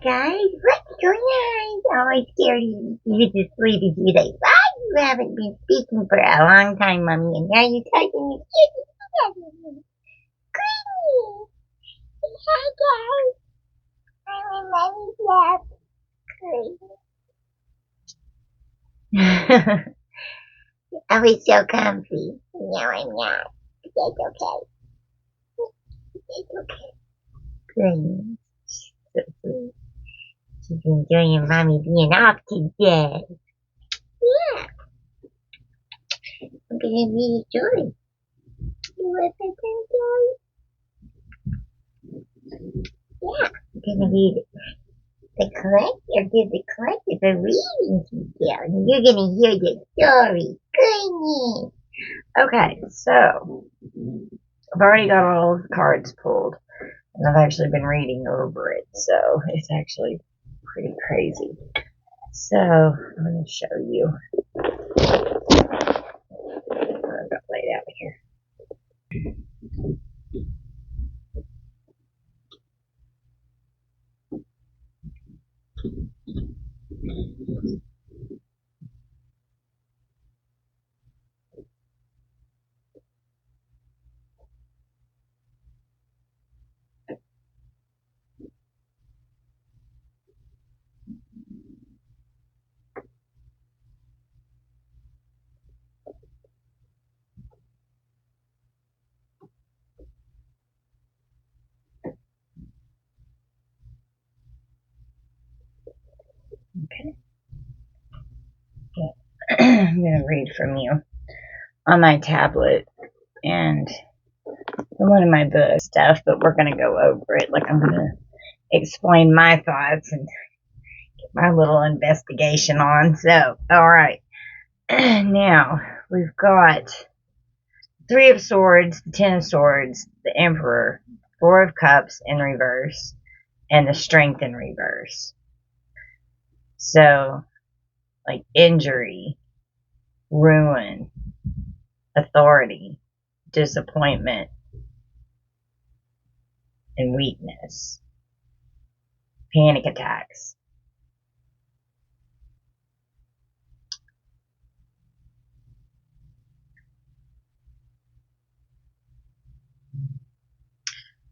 guys. What's going on? Oh, I scared you to sleep if you like, why you haven't been speaking for a long time, Mommy, and now you're talking me. Great. Hi, guys. I'm in Mommy's lap. Great. I was so comfy. Now I'm not. That's okay. It's okay. Good. So sweet. She's enjoying Mommy being off today. Yeah. I'm gonna read a story. You want to story? Yeah. I'm gonna read the collector, give the collector a reading detail, and you're gonna hear the story. Goodness. Okay, so I've already got all the cards pulled, and I've actually been reading over it, so it's actually pretty crazy. So I'm gonna show you. I've got laid out here. Okay. Yeah. I'm gonna read from you on my tablet and one of my book stuff, but we're gonna go over it. Like I'm gonna explain my thoughts and get my little investigation on. So, all right. Now we've got Three of Swords, the Ten of Swords, the Emperor, Four of Cups in reverse, and the Strength in reverse. So, like injury, ruin, authority, disappointment, and weakness, panic attacks.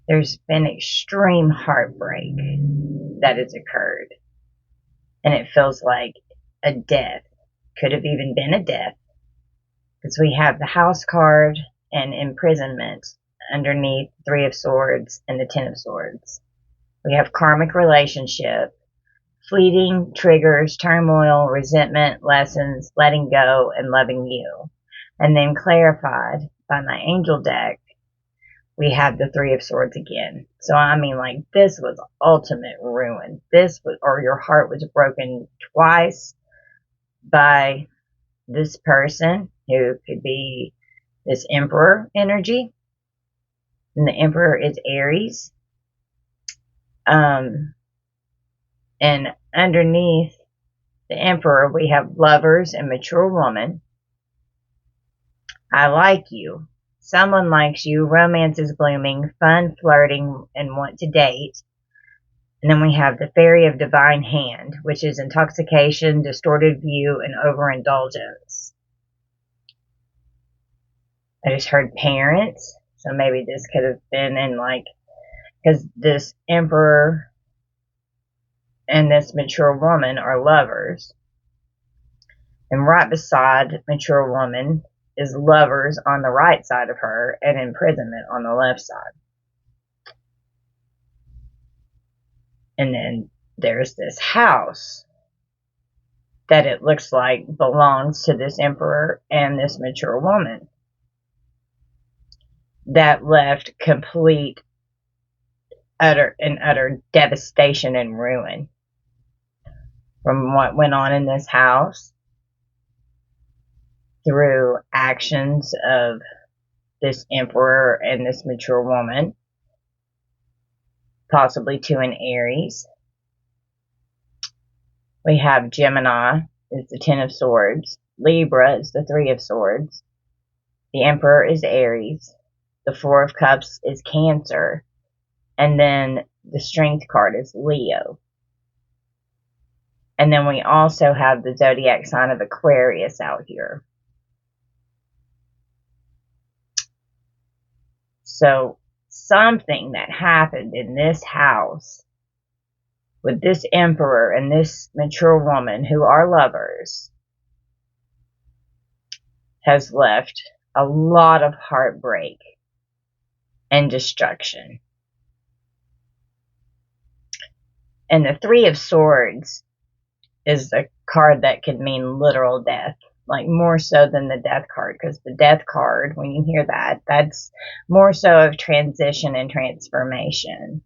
There's been extreme heartbreak that has occurred, and it feels like a death. Could have even been a death, because we have the House card and imprisonment underneath Three of Swords and the Ten of Swords. We have karmic relationship, fleeting triggers, turmoil, resentment, lessons, letting go, and loving you. And then clarified by my angel deck, we have the Three of Swords again. So I mean, like, this was ultimate ruin. This was, or your heart was broken twice by this person who could be this Emperor energy. And the Emperor is Aries. And underneath the Emperor, we have Lovers and Mature Woman. I like you. Someone likes you. Romance is blooming. Fun, flirting, and want to date. And then we have the Fairy of Divine Hand, which is intoxication, distorted view, and overindulgence. I just heard parents, so maybe this could have been in, like, because this Emperor and this Mature Woman are lovers. And right beside Mature Woman is Lovers on the right side of her and imprisonment on the left side. And then there's this house that it looks like belongs to this Emperor and this Mature Woman that left complete utter devastation and ruin from what went on in this house through actions of this Emperor and this Mature Woman, possibly to an Aries. We have Gemini is the Ten of Swords. Libra is the Three of Swords. The Emperor is Aries. The Four of Cups is Cancer. And then the Strength card is Leo. And then we also have the zodiac sign of Aquarius out here. So something that happened in this house with this emperor and this mature woman who are lovers has left a lot of heartbreak and destruction. And the Three of Swords is a card that could mean literal death, like more so than the Death card, because the Death card, when you hear that, that's more so of transition and transformation.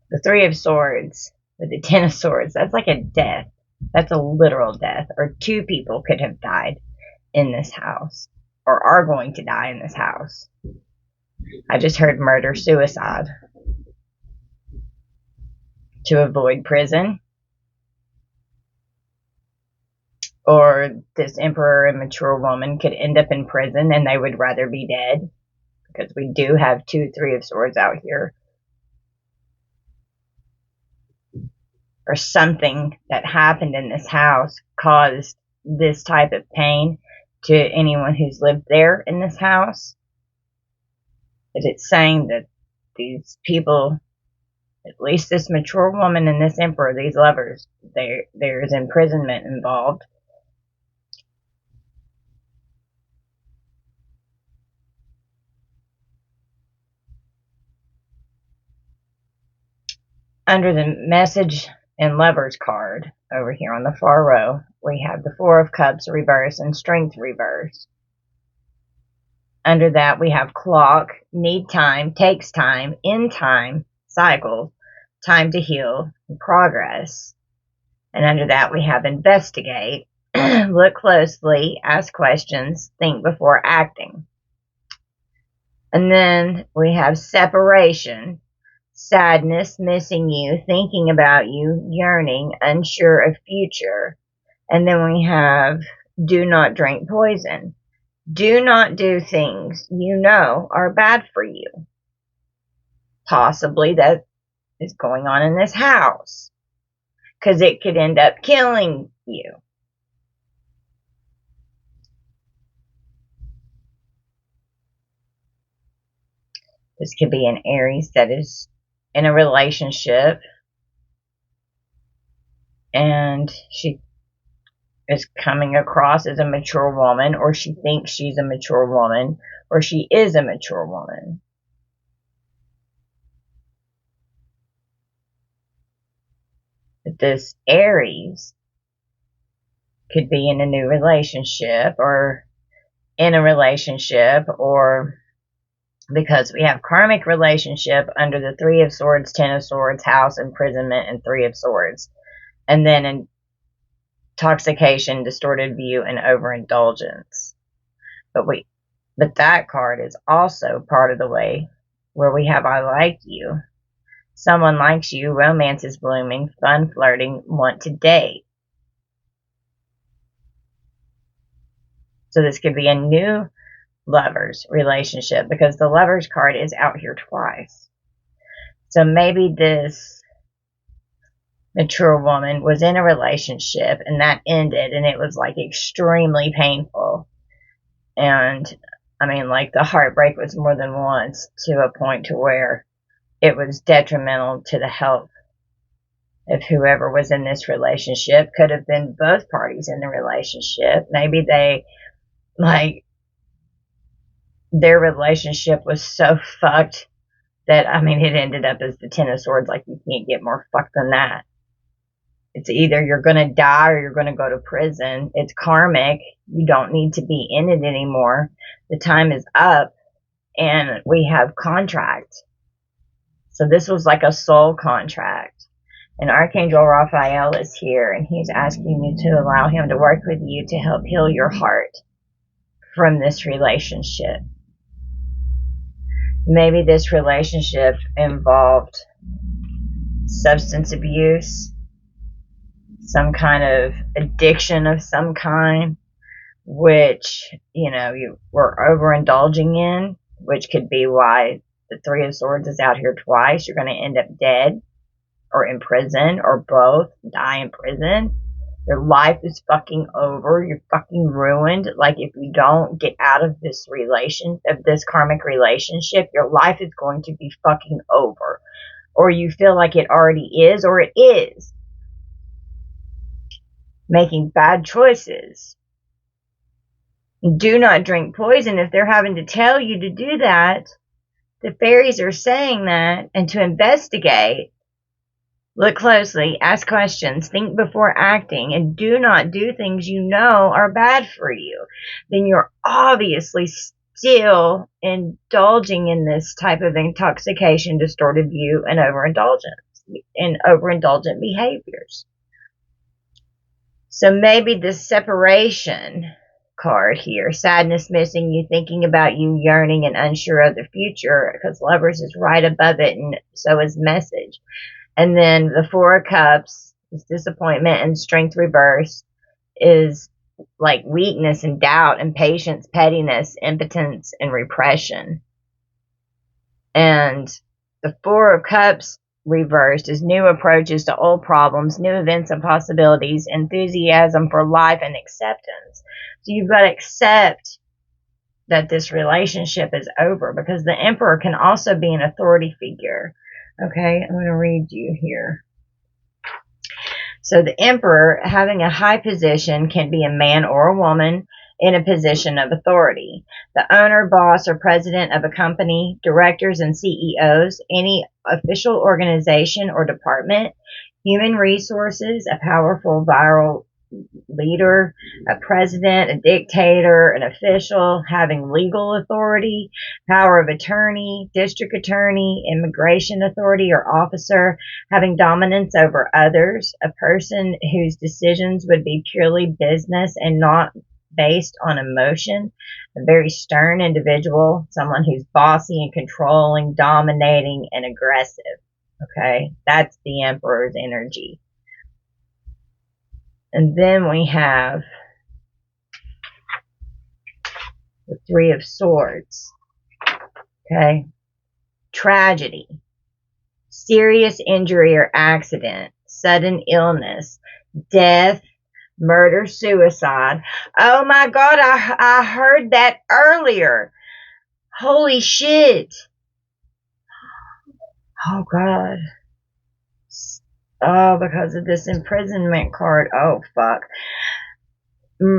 The Three of Swords with the Ten of Swords, that's like a death. That's a literal death. Or two people could have died in this house, or are going to die in this house. I just heard murder, suicide. To avoid prison. Or this emperor and mature woman could end up in prison and they would rather be dead. Because we do have two Three of Swords out here. Or something that happened in this house caused this type of pain to anyone who's lived there in this house. But it's saying that these people, at least this mature woman and this emperor, these lovers, there's imprisonment involved. Under the message and lovers card over here on the far row, we have the Four of Cups reverse and Strength reverse. Under that, we have clock, need time, takes time, in time, cycle, time to heal, and progress. And under that, we have investigate, look closely, ask questions, think before acting. And then we have separation, sadness, missing you, thinking about you, yearning, unsure of future. And then we have do not drink poison. Do not do things you know are bad for you. Possibly that is going on in this house, because it could end up killing you. This could be an Aries that is in a relationship and she is coming across as a mature woman, or she thinks she's a mature woman, or she is a mature woman. But this Aries could be in a new relationship, or in a relationship, or because we have karmic relationship under the Three of Swords, Ten of Swords, House, imprisonment, and Three of Swords. And then intoxication, distorted view, and overindulgence. But that card is also part of the way where we have I like you. Someone likes you, romance is blooming, fun flirting, want to date. So this could be a new lovers relationship, because the lovers card is out here twice. So maybe this mature woman was in a relationship and that ended, and it was like extremely painful. And I mean, like, the heartbreak was more than once, to a point to where it was detrimental to the health of whoever was in this relationship. Could have been both parties in the relationship. Maybe they, like, their relationship was so fucked that, I mean, it ended up as the Ten of Swords. Like, you can't get more fucked than that. It's either you're going to die or you're going to go to prison. It's karmic. You don't need to be in it anymore. The time is up, and we have contract. So this was like a soul contract. And Archangel Raphael is here, and he's asking you to allow him to work with you to help heal your heart from this relationship. Maybe this relationship involved substance abuse, some kind of addiction of some kind, which, you were overindulging in, which could be why the Three of Swords is out here twice. You're going to end up dead. or in prison or both, die in prison. Your life is fucking over. You're fucking ruined. Like, if you don't get out of this karmic relationship, your life is going to be fucking over. Or you feel like it already is, or it is. Making bad choices. Do not drink poison. If they're having to tell you to do that, the fairies are saying that, and to investigate. Look closely, ask questions, think before acting, and do not do things you know are bad for you. Then you're obviously still indulging in this type of intoxication, distorted view, and overindulgent behaviors. So maybe the separation card here, sadness, missing you, thinking about you, yearning, and unsure of the future, because Lovers is right above it, and so is Message. And then the Four of Cups is disappointment, and Strength reverse is like weakness and doubt, impatience, pettiness, impotence, and repression. And the Four of Cups reversed is new approaches to old problems, new events and possibilities, enthusiasm for life, and acceptance. So you've got to accept that this relationship is over, because the Emperor can also be an authority figure. Okay, I'm going to read you here. So the Emperor, having a high position, can be a man or a woman in a position of authority. The owner, boss, or president of a company, directors and CEOs, any official organization or department, human resources, a powerful viral leader, a president, a dictator, an official, having legal authority, power of attorney, district attorney, immigration authority or officer, having dominance over others, a person whose decisions would be purely business and not based on emotion, a very stern individual, someone who's bossy and controlling, dominating, and aggressive. Okay, that's the Emperor's energy. And then we have the Three of Swords. Okay. Tragedy. Serious injury or accident. Sudden illness. Death. Murder. Suicide. Oh my God, I heard that earlier. Holy shit. Oh God. Oh, because of this imprisonment card. Oh, fuck.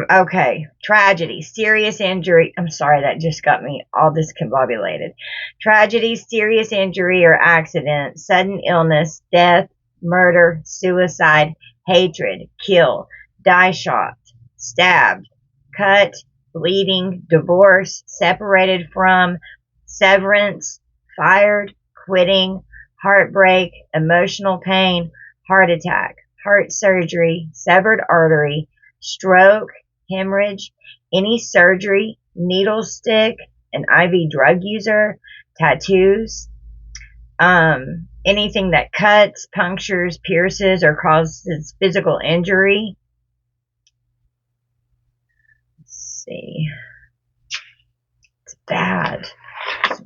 Okay. Tragedy. Serious injury. I'm sorry, that just got me all discombobulated. Tragedy, serious injury or accident, sudden illness, death, murder, suicide, hatred, kill, die shot, stabbed, cut, bleeding, divorce, separated from, severance, fired, quitting, heartbreak, emotional pain, heart attack, heart surgery, severed artery, stroke, hemorrhage, any surgery, needle stick, an IV drug user, tattoos, anything that cuts, punctures, pierces, or causes physical injury. Let's see. It's bad.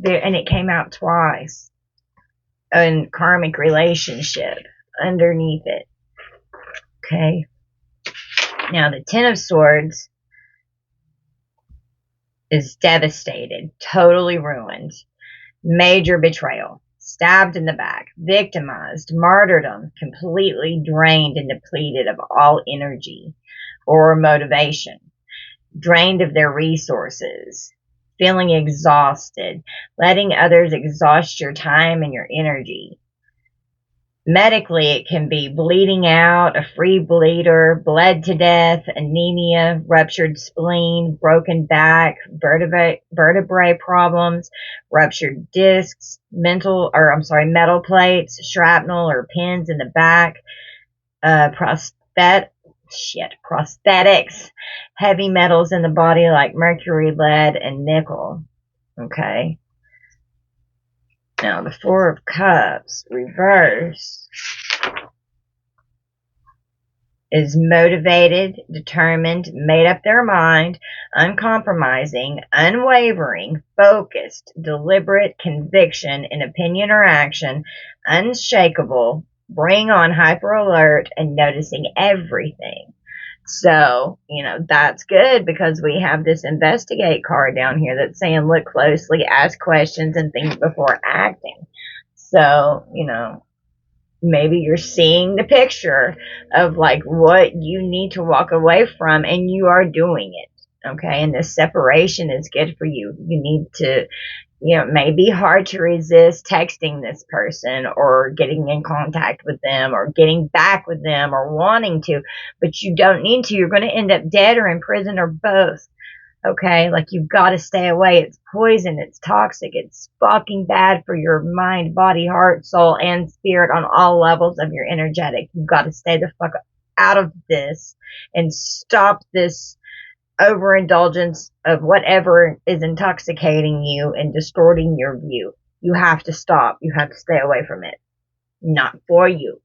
And it came out twice. In karmic relationship underneath it. Okay. Now the Ten of Swords is devastated, totally ruined, major betrayal, stabbed in the back, victimized, martyrdom, completely drained and depleted of all energy or motivation, drained of their resources, feeling exhausted, letting others exhaust your time and your energy. Medically, it can be bleeding out, a free bleeder, bled to death, anemia, ruptured spleen, broken back, vertebrae problems, ruptured discs, metal plates, shrapnel or pins in the back, prosthetics, heavy metals in the body like mercury, lead, and nickel. Okay. Now, the Four of Cups, reverse, is motivated, determined, made up their mind, uncompromising, unwavering, focused, deliberate conviction in opinion or action, unshakable, bring on hyper alert and noticing everything. So, that's good because we have this investigate card down here that's saying look closely, ask questions, and think before acting. So, maybe you're seeing the picture of like what you need to walk away from and you are doing it. Okay. And this separation is good for you. You need to, it may be hard to resist texting this person or getting in contact with them or getting back with them or wanting to, but you don't need to. You're going to end up dead or in prison or both. Okay, like you've got to stay away. It's poison, it's toxic, it's fucking bad for your mind, body, heart, soul, and spirit on all levels of your energetic. You've got to stay the fuck out of this and stop this overindulgence of whatever is intoxicating you and distorting your view. You have to stop. You have to stay away from it. Not for you.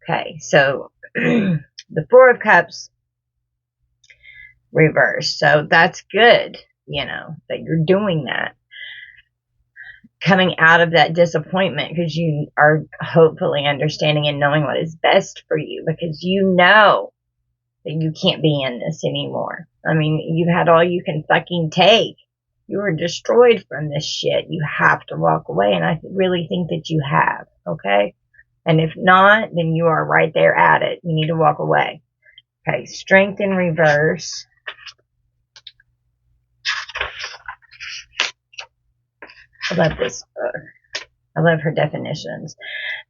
Okay, so the Four of Cups reverse. So that's good, that you're doing that. Coming out of that disappointment because you are hopefully understanding and knowing what is best for you because you know that you can't be in this anymore. I mean, you've had all you can fucking take. You were destroyed from this shit. You have to walk away, and I really think that you have, okay? And if not, then you are right there at it. You need to walk away. Okay, Strength in reverse. I love this book. I love her definitions.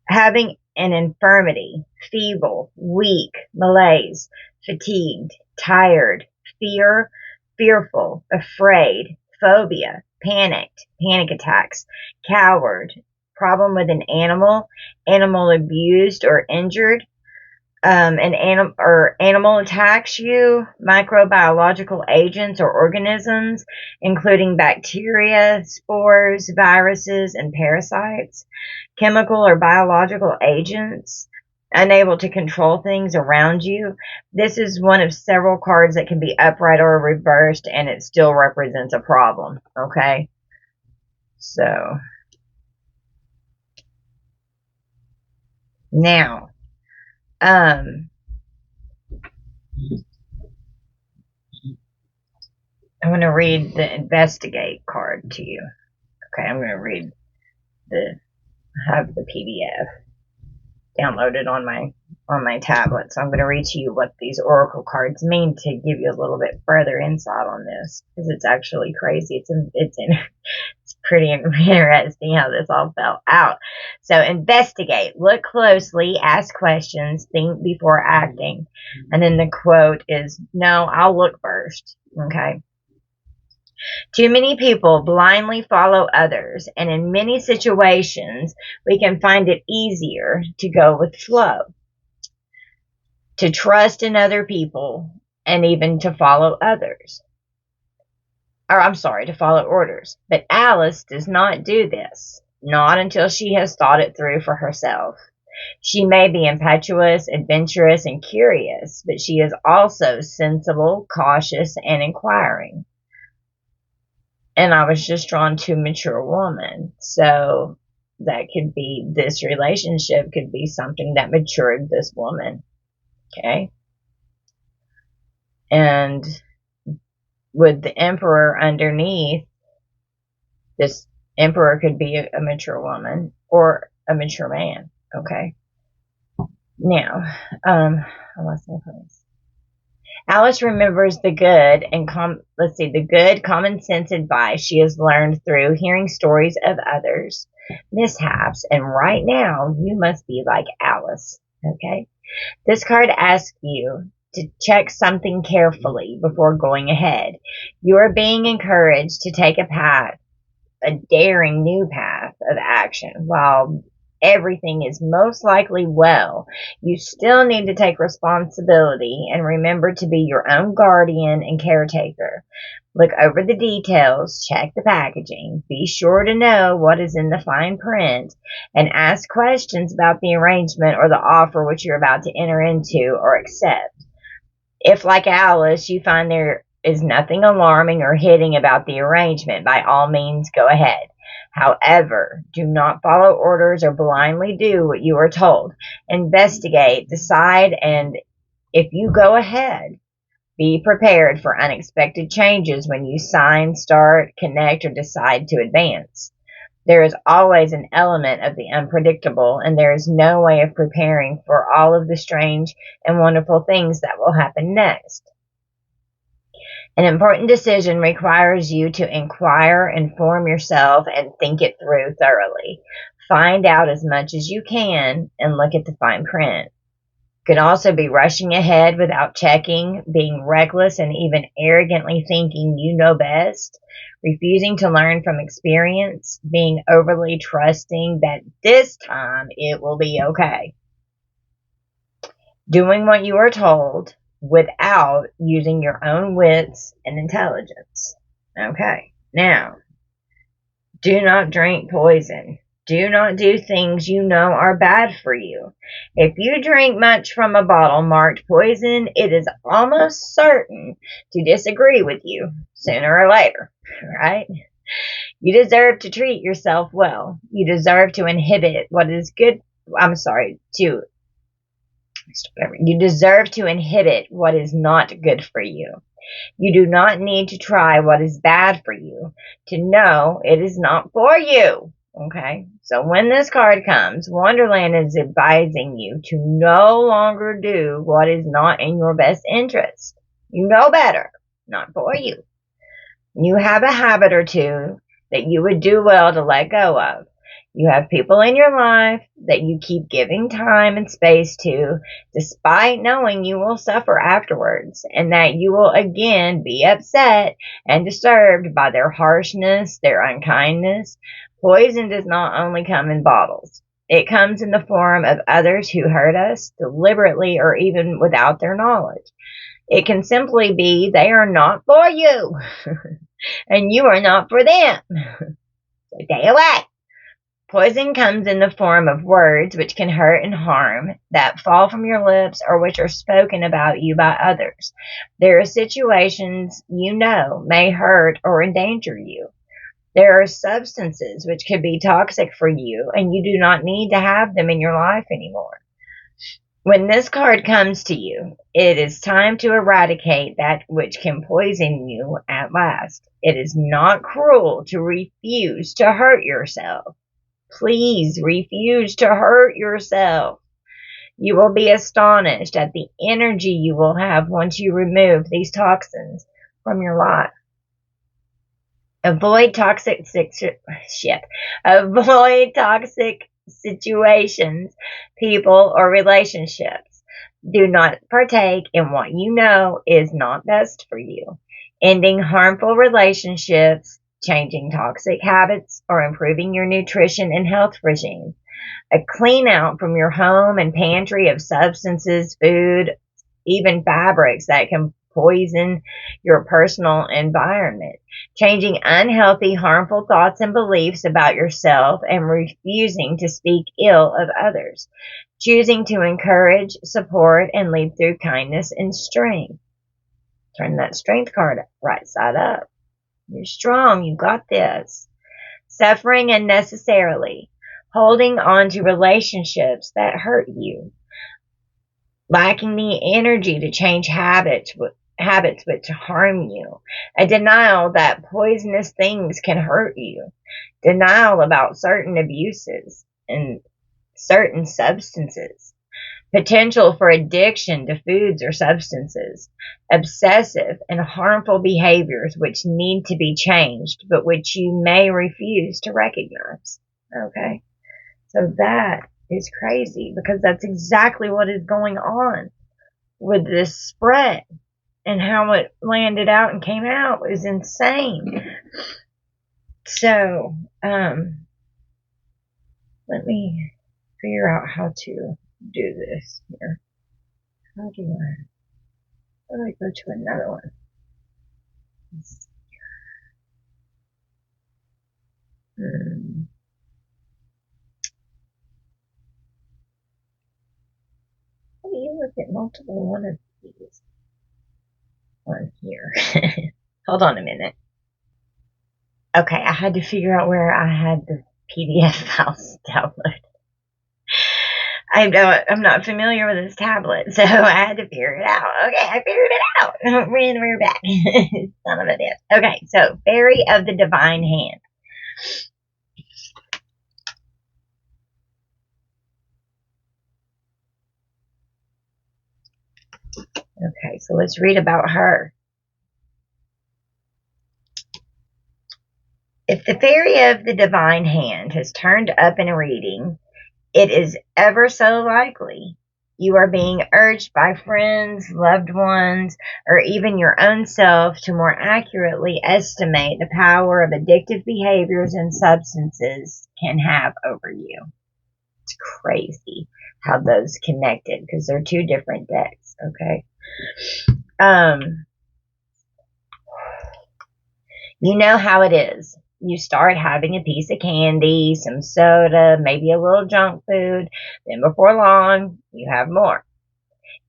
Having an infirmity, feeble, weak, malaise, fatigued, tired, fear, fearful, afraid, phobia, panicked, panic attacks, coward, problem with an animal, animal abused or injured, an animal attacks you, microbiological agents or organisms, including bacteria, spores, viruses, and parasites, chemical or biological agents, unable to control things around you. This is one of several cards that can be upright or reversed, and it still represents a problem, okay? So, now, I'm going to read the investigate card to you. Okay, I'm going to read have the PDF downloaded on my tablet. So I'm going to read to you what these oracle cards mean to give you a little bit further insight on this because it's actually crazy. It's pretty interesting how this all fell out. So investigate, look closely, ask questions, think before acting. And then the quote is, no, I'll look first. Okay. Too many people blindly follow others, and in many situations, we can find it easier to go with flow, to trust in other people, and even to follow others. To follow orders. But Alice does not do this, not until she has thought it through for herself. She may be impetuous, adventurous, and curious, but she is also sensible, cautious, and inquiring. And I was just drawn to a mature woman. So that could be, this relationship could be something that matured this woman. Okay. And with the emperor underneath, this emperor could be a mature woman or a mature man. Okay. Now, I lost my place. Alice remembers the good and common sense advice she has learned through hearing stories of others' mishaps, and right now you must be like Alice, okay? This card asks you to check something carefully before going ahead. You are being encouraged to take a daring new path of action. While everything is most likely well, you still need to take responsibility and remember to be your own guardian and caretaker. Look over the details, check the packaging, be sure to know what is in the fine print, and ask questions about the arrangement or the offer which you're about to enter into or accept. If, like Alice, you find there is nothing alarming or hitting about the arrangement, by all means go ahead. However, do not follow orders or blindly do what you are told. Investigate, decide, and if you go ahead, be prepared for unexpected changes when you sign, start, connect, or decide to advance. There is always an element of the unpredictable, and there is no way of preparing for all of the strange and wonderful things that will happen next. An important decision requires you to inquire, inform yourself, and think it through thoroughly. Find out as much as you can and look at the fine print. Could also be rushing ahead without checking, being reckless, and even arrogantly thinking you know best, refusing to learn from experience, being overly trusting that this time it will be okay, doing what you are told without using your own wits and intelligence. Okay, now, do not drink poison. Do not do things you know are bad for you. If you drink much from a bottle marked poison, it is almost certain to disagree with you sooner or later, right? You deserve to treat yourself well. You deserve to inhibit what is good. You deserve to inhibit what is not good for you. You do not need to try what is bad for you to know it is not for you. Okay, so when this card comes, Wonderland is advising you to no longer do what is not in your best interest. You know better, not for you. You have a habit or two that you would do well to let go of. You have people in your life that you keep giving time and space to, despite knowing you will suffer afterwards, and that you will again be upset and disturbed by their harshness, their unkindness. Poison does not only come in bottles. It comes in the form of others who hurt us, deliberately or even without their knowledge. It can simply be they are not for you, and you are not for them. So stay away. Poison comes in the form of words which can hurt and harm, that fall from your lips or which are spoken about you by others. There are situations you know may hurt or endanger you. There are substances which could be toxic for you, and you do not need to have them in your life anymore. When this card comes to you, it is time to eradicate that which can poison you at last. It is not cruel to refuse to hurt yourself. Please refuse to hurt yourself. You will be astonished at the energy you will have once you remove these toxins from your life. Avoid toxic situations, people, or relationships. Do not partake in what you know is not best for you. Ending harmful relationships, changing toxic habits, or improving your nutrition and health regime. A clean out from your home and pantry of substances, food, even fabrics that can poison your personal environment. Changing unhealthy, harmful thoughts and beliefs about yourself and refusing to speak ill of others. Choosing to encourage, support, and lead through kindness and strength. Turn that strength card right side up. You're strong. You got this. Suffering unnecessarily. Holding on to relationships that hurt you. Lacking the energy to change habits which harm you. A denial that poisonous things can hurt you. Denial about certain abuses and certain substances. Potential for addiction to foods or substances. Obsessive and harmful behaviors which need to be changed, but which you may refuse to recognize. Okay? So that is crazy, because that's exactly what is going on with this spread, and how it landed out and came out was insane. So, let me figure out how to do this here. How do I go to another one? How do you look at multiple one of these on here? Hold on a minute. Okay, I had to figure out where I had the PDF files downloaded. I'm not familiar with this tablet, so I had to figure it out. Okay, I figured it out. We're back. Son of a bitch. Okay, so Fairy of the Divine Hand. Okay, so let's read about her. If the Fairy of the Divine Hand has turned up in a reading, it is ever so likely you are being urged by friends, loved ones, or even your own self to more accurately estimate the power of addictive behaviors and substances can have over you. It's crazy how those connected because they're two different decks, okay? You know how it is. You start having a piece of candy, some soda, maybe a little junk food. Then before long, you have more.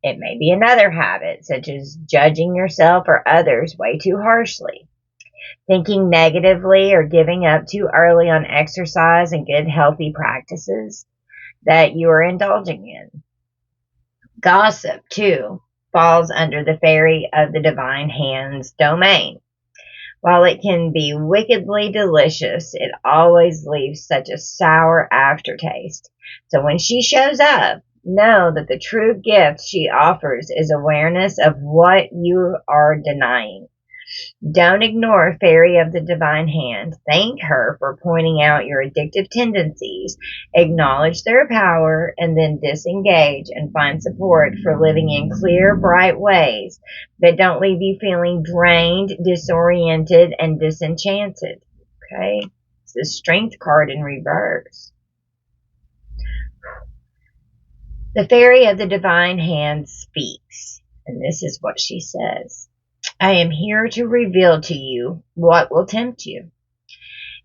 It may be another habit, such as judging yourself or others way too harshly, thinking negatively, or giving up too early on exercise and good healthy practices that you are indulging in. Gossip, too, falls under the Fairy of the Divine Hand's domain. While it can be wickedly delicious, it always leaves such a sour aftertaste. So when she shows up, know that the true gift she offers is awareness of what you are denying. Don't ignore Fairy of the Divine Hand. Thank her for pointing out your addictive tendencies. Acknowledge their power and then disengage and find support for living in clear, bright ways that don't leave you feeling drained, disoriented, and disenchanted. Okay? It's the Strength card in reverse. The Fairy of the Divine Hand speaks, and this is what she says. I am here to reveal to you what will tempt you.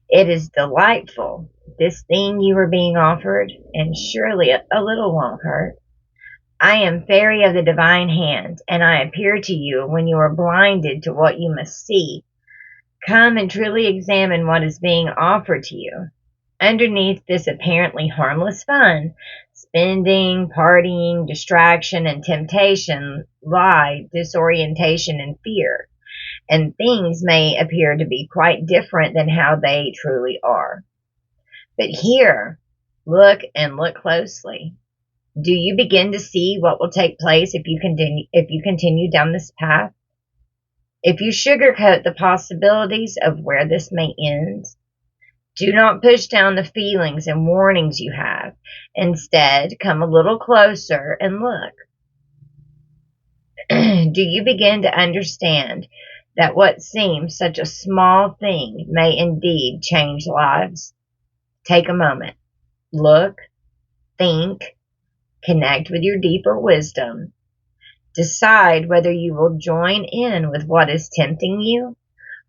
It is delightful, this thing you are being offered, and surely a little won't hurt. I am Fairy of the Divine Hand, and I appear to you when you are blinded to what you must see. Come and truly examine what is being offered to you. Underneath this apparently harmless fun, spending, partying, distraction, and temptation lie disorientation and fear, and things may appear to be quite different than how they truly are. But here, look and look closely. Do you begin to see what will take place if you continue down this path? If you sugarcoat the possibilities of where this may end, do not push down the feelings and warnings you have. Instead, come a little closer and look. Do you begin to understand that what seems such a small thing may indeed change lives? Take a moment. Look, think, connect with your deeper wisdom. Decide whether you will join in with what is tempting you,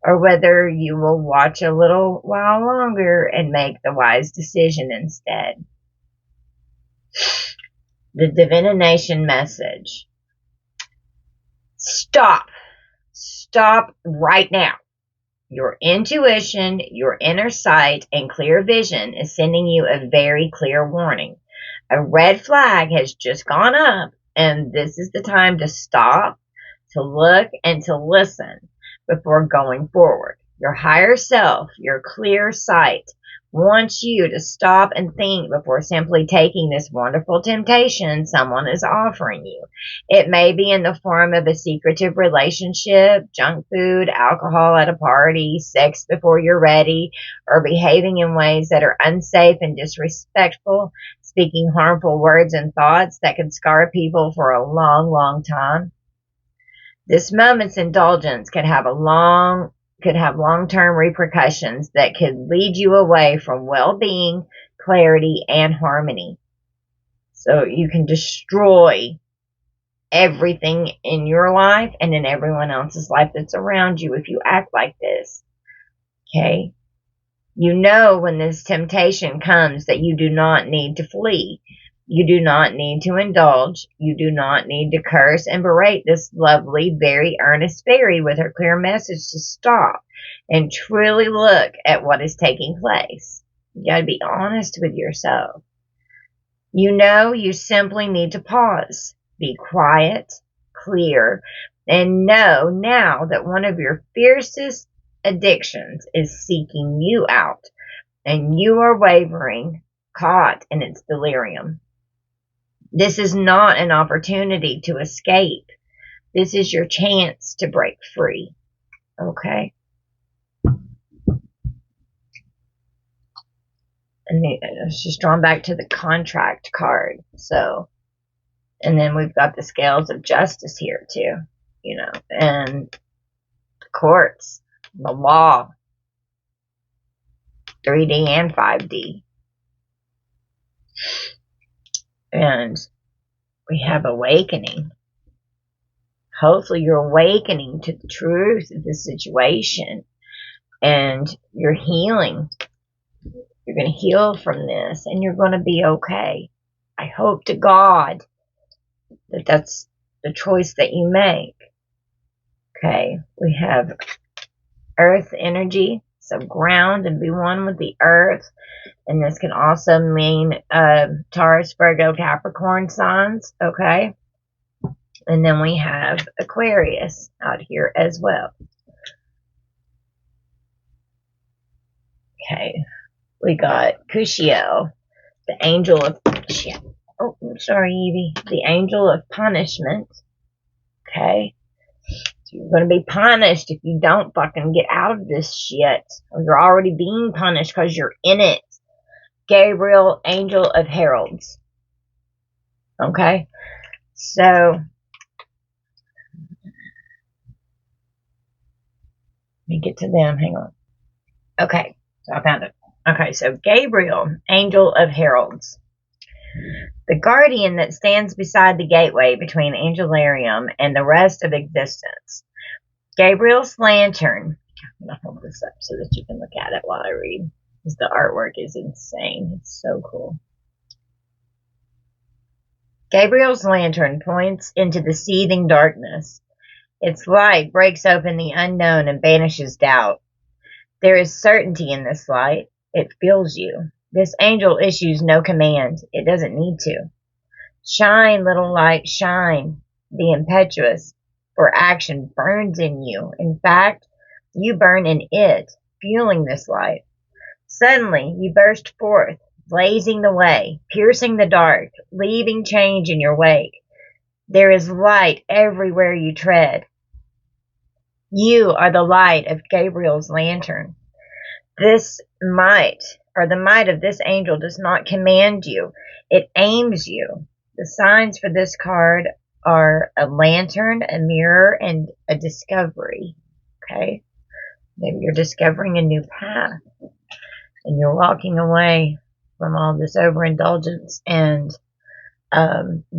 or whether you will watch a little while longer and make the wise decision instead. The divination message. Stop. Stop right now. Your intuition, your inner sight, and clear vision is sending you a very clear warning. A red flag has just gone up, and this is the time to stop, to look, and to listen before going forward. Your higher self, your clear sight, wants you to stop and think before simply taking this wonderful temptation someone is offering you. It may be in the form of a secretive relationship, junk food, alcohol at a party, sex before you're ready, or behaving in ways that are unsafe and disrespectful, speaking harmful words and thoughts that could scar people for a long, long time. This moment's indulgence could have long-term repercussions that could lead you away from well-being, clarity, and harmony. So you can destroy everything in your life and in everyone else's life that's around you if you act like this. Okay? You know when this temptation comes that you do not need to flee. You do not need to indulge. You do not need to curse and berate this lovely, very earnest fairy with her clear message to stop. and truly look at what is taking place. You got to be honest with yourself. You know, you simply need to pause, be quiet, clear, and know now that one of your fiercest addictions is seeking you out, and you are wavering, caught in its delirium. This is not an opportunity to escape. This is your chance to break free. Okay? And it's just drawn back to the contract card. So, and then we've got the scales of justice here too, you know, and the courts, the law, 3D and 5D. And we have awakening. Hopefully you're awakening to the truth of the situation and you're healing. You're going to heal from this and you're going to be okay. I hope to God that that's the choice that you make. Okay, we have earth energy, so ground and be one with the earth. And this can also mean Taurus, Virgo, Capricorn signs. Okay, and then we have Aquarius out here as well. Okay, we got Cushiel, the angel of shit. Oh, I'm sorry, Evie. The angel of punishment. Okay, so you're going to be punished if you don't fucking get out of this shit, or you're already being punished because you're in it. Gabriel, angel of heralds. Okay, so let me get to them. Hang on. Okay, so I found it. Okay, so Gabriel, angel of heralds, the guardian that stands beside the gateway between Angelarium and the rest of existence. Gabriel's lantern. I'm going to hold this up so that you can look at it while I read, because the artwork is insane. It's so cool. Gabriel's lantern points into the seething darkness. Its light breaks open the unknown and banishes doubt. There is certainty in this light. It fills you. This angel issues no command. It doesn't need to. Shine, little light, shine. Be impetuous, for action burns in you. In fact, you burn in it, fueling this light. Suddenly, you burst forth, blazing the way, piercing the dark, leaving change in your wake. There is light everywhere you tread. You are the light of Gabriel's lantern. This might, or the might of this angel, does not command you. It aims you. The signs for this card are a lantern, a mirror, and a discovery. Okay? Maybe you're discovering a new path, and you're walking away from all this overindulgence and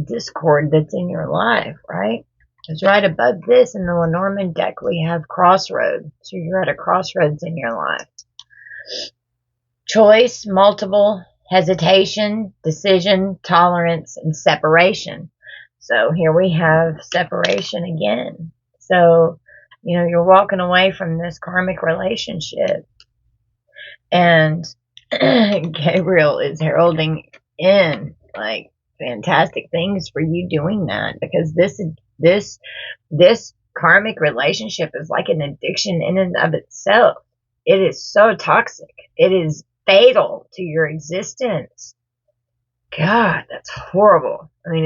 discord that's in your life, right? Because right above this in the Lenormand deck, we have crossroad. So you're at a crossroads in your life. Choice, multiple, hesitation, decision, tolerance, and separation. So here we have separation again. So, you know, you're walking away from this karmic relationship. And Gabriel is heralding in, like, fantastic things for you doing that, because this karmic relationship is like an addiction in and of itself. It is so toxic. It is fatal to your existence. God, that's horrible. I mean,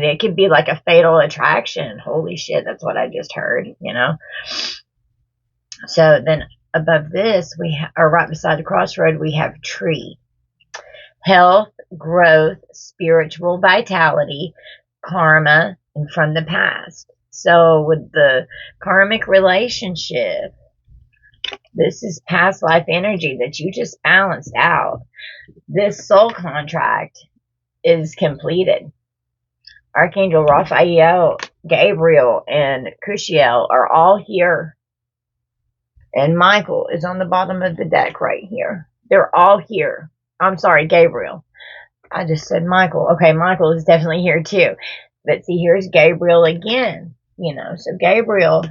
it could be like a fatal attraction. Holy shit, that's what I just heard, you know? So then above this, or right beside the crossroad, we have tree. Health, growth, spiritual vitality, karma, and from the past. So with the karmic relationship, this is past life energy that you just balanced out. This soul contract is completed. Archangel Raphael, Gabriel, and Cushiel are all here. And Michael is on the bottom of the deck right here. They're all here. I'm sorry, Gabriel. I just said Michael. Okay, Michael is definitely here too. But see, here's Gabriel again. You know, so Gabriel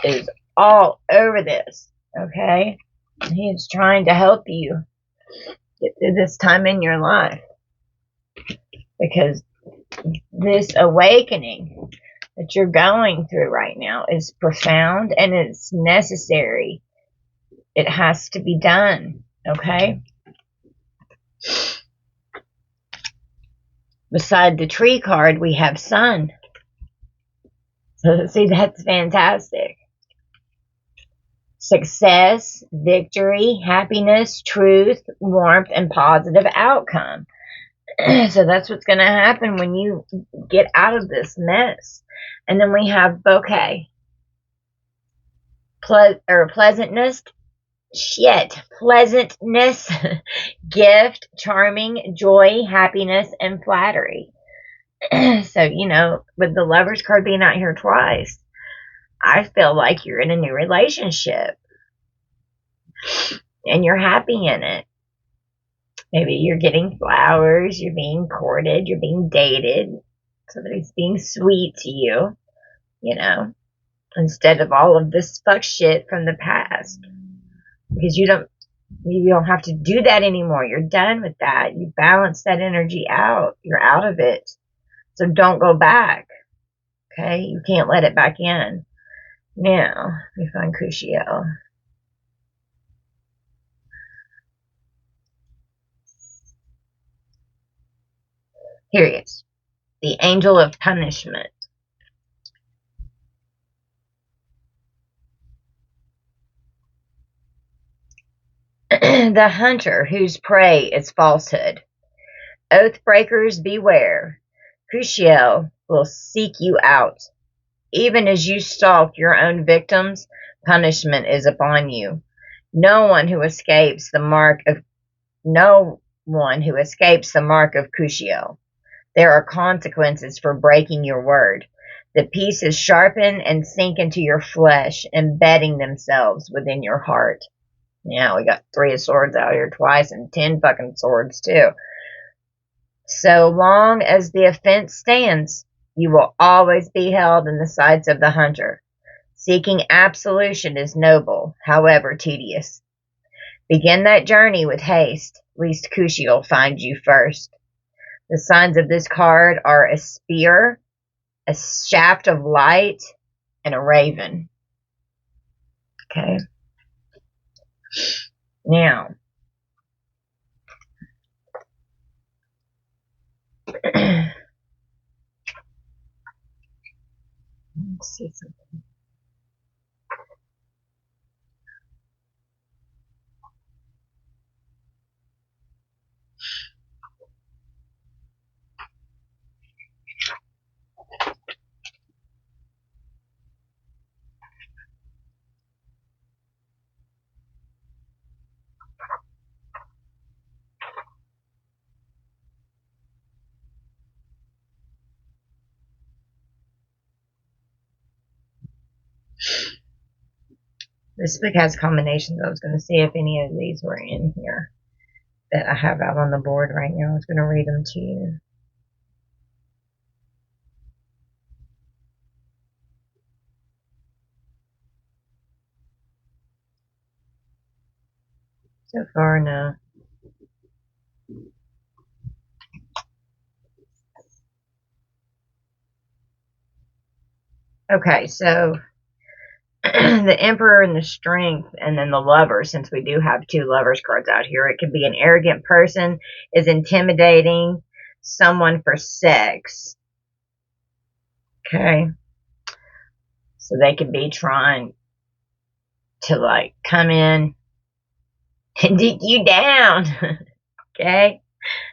is all over this, okay? He is trying to help you get through this time in your life, because this awakening that you're going through right now is profound and it's necessary. It has to be done, okay? Beside the tree card, we have sun. So, see, that's fantastic. Success, victory, happiness, truth, warmth, and positive outcome. So that's what's going to happen when you get out of this mess. And then we have bouquet. Pleasantness, pleasantness, gift, charming, joy, happiness, and flattery. So, with the Lovers card being out here twice, I feel like you're in a new relationship and you're happy in it. Maybe you're getting flowers, you're being courted, you're being dated, somebody's being sweet to you, instead of all of this fuck shit from the past. Because you don't have to do that anymore. You're done with that. You balance that energy out. You're out of it. So don't go back. Okay? You can't let it back in. Now, we find Kushiel. Here he is. The Angel of Punishment. The hunter whose prey is falsehood. Oath breakers, beware. Kushiel will seek you out. Even as you stalk your own victims, punishment is upon you. No one who escapes the mark of Kushiel. There are consequences for breaking your word. The pieces sharpen and sink into your flesh, embedding themselves within your heart. Yeah, we got 3 of Swords out here twice and 10 fucking swords too. So long as the offense stands, you will always be held in the sights of the hunter. Seeking absolution is noble, however tedious. Begin that journey with haste, lest Kushiel find you first. The signs of this card are a spear, a shaft of light, and a raven. Okay. Now, let's see something. This book has combinations. I was going to see if any of these were in here that I have out on the board right now. I was going to read them to you. So far, no. Okay, so the Emperor and the Strength, and then the Lover, since we do have 2 Lovers cards out here. It could be an arrogant person is intimidating someone for sex. Okay. So they could be trying to come in and dig you down. Okay.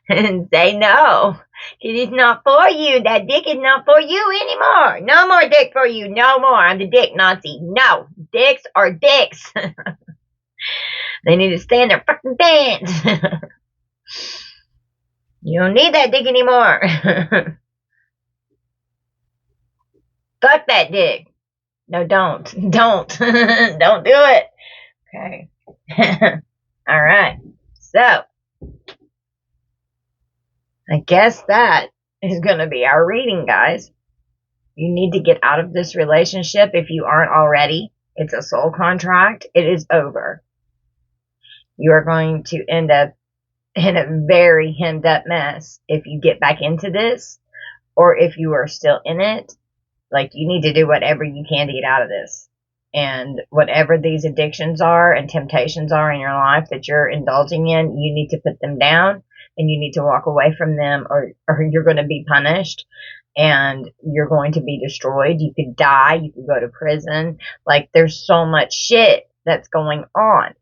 And say no. It is not for you. That dick is not for you anymore. No more dick for you. No more. I'm the dick Nazi. No. Dicks are dicks. They need to stay in their fucking pants. You don't need that dick anymore. Fuck that dick. No, don't. Don't. Don't do it. Okay. All right. So, I guess that is going to be our reading, guys. You need to get out of this relationship if you aren't already. It's a soul contract. It is over. You are going to end up in a very hemmed up mess if you get back into this, or if you are still in it. Like, you need to do whatever you can to get out of this. And whatever these addictions are and temptations are in your life that you're indulging in, you need to put them down and you need to walk away from them, or you're going to be punished and you're going to be destroyed. You could die. You could go to prison. Like, there's so much shit that's going on.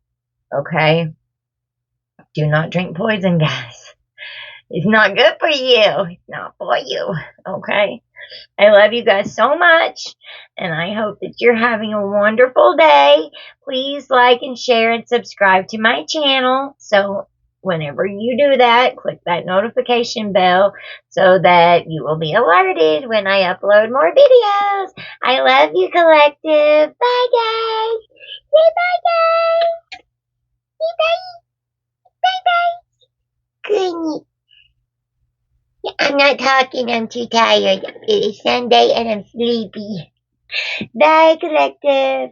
Okay? Do not drink poison, guys. It's not good for you. It's not for you. Okay? I love you guys so much, and I hope that you're having a wonderful day. Please like and share and subscribe to my channel. So whenever you do that, click that notification bell so that you will be alerted when I upload more videos. I love you, collective. Bye, guys. Say bye, guys. Say bye. Bye, bye. Good night. I'm not talking, I'm too tired. It is Sunday and I'm sleepy. Bye, collective.